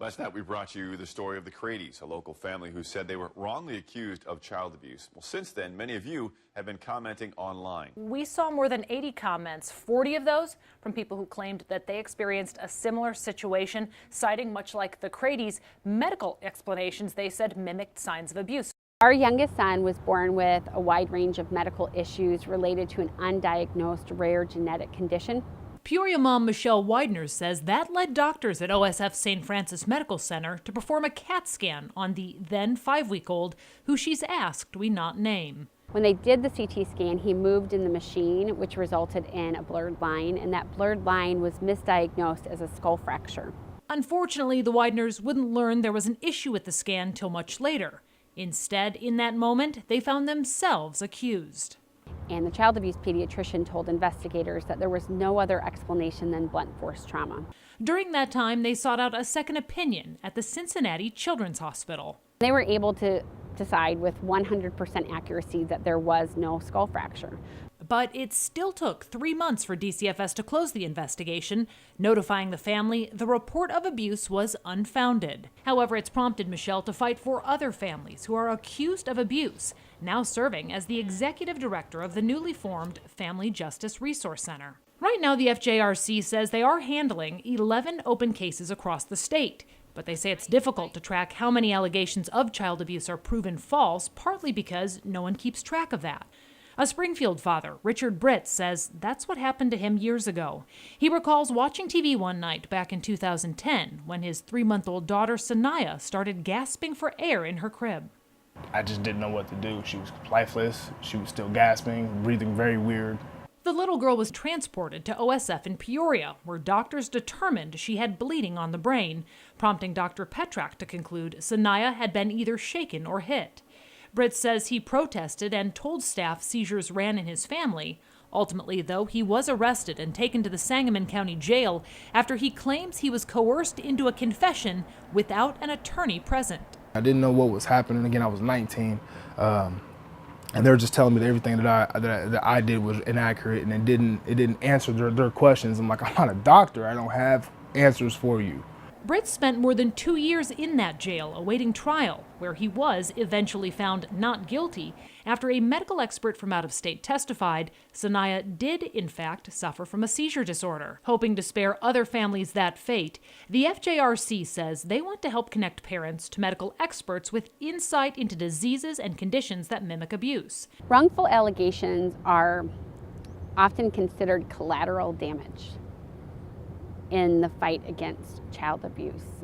Last night, we brought you the story of the Cradys, a local family who said they were wrongly accused of child abuse. Well, since then, many of you have been commenting online. We saw more than 80 comments, 40 of those from people who claimed that they experienced a similar situation, citing, much like the Cradys, medical explanations they said mimicked signs of abuse. Our youngest son was born with a wide range of medical issues related to an undiagnosed rare genetic condition. Peoria mom Michelle Widener says that led doctors at OSF St. Francis Medical Center to perform a CAT scan on the then 5-week-old, who she's asked we not name. When they did the CT scan, he moved in the machine, which resulted in a blurred line, and that blurred line was misdiagnosed as a skull fracture. Unfortunately, the Wideners wouldn't learn there was an issue with the scan till much later. Instead, in that moment, they found themselves accused. And the child abuse pediatrician told investigators that there was no other explanation than blunt force trauma. During that time, they sought out a second opinion at the Cincinnati Children's Hospital. They were able to decide with 100% accuracy that there was no skull fracture. But it still took 3 months for DCFS to close the investigation, notifying the family the report of abuse was unfounded. However, it's prompted Michelle to fight for other families who are accused of abuse, now serving as the executive director of the newly formed Family Justice Resource Center. Right now, the FJRC says they are handling 11 open cases across the state, but they say it's difficult to track how many allegations of child abuse are proven false, partly because no one keeps track of that. A Springfield father, Richard Britt, says that's what happened to him years ago. He recalls watching TV one night back in 2010 when his 3-month-old daughter, Sanaya, started gasping for air in her crib. I just didn't know what to do. She was lifeless. She was still gasping, breathing very weird. The little girl was transported to OSF in Peoria, where doctors determined she had bleeding on the brain, prompting Dr. Petrak to conclude Sanaya had been either shaken or hit. Britt says he protested and told staff seizures ran in his family. Ultimately, though, he was arrested and taken to the Sangamon County Jail after he claims he was coerced into a confession without an attorney present. I didn't know what was happening. Again, I was 19, and they were just telling me that everything that I did was inaccurate, and it didn't answer their questions. I'm like, I'm not a doctor. I don't have answers for you. Britt spent more than 2 years in that jail awaiting trial, where he was eventually found not guilty after a medical expert from out of state testified Sanaya did, in fact, suffer from a seizure disorder. Hoping to spare other families that fate, the FJRC says they want to help connect parents to medical experts with insight into diseases and conditions that mimic abuse. Wrongful allegations are often considered collateral damage in the fight against child abuse.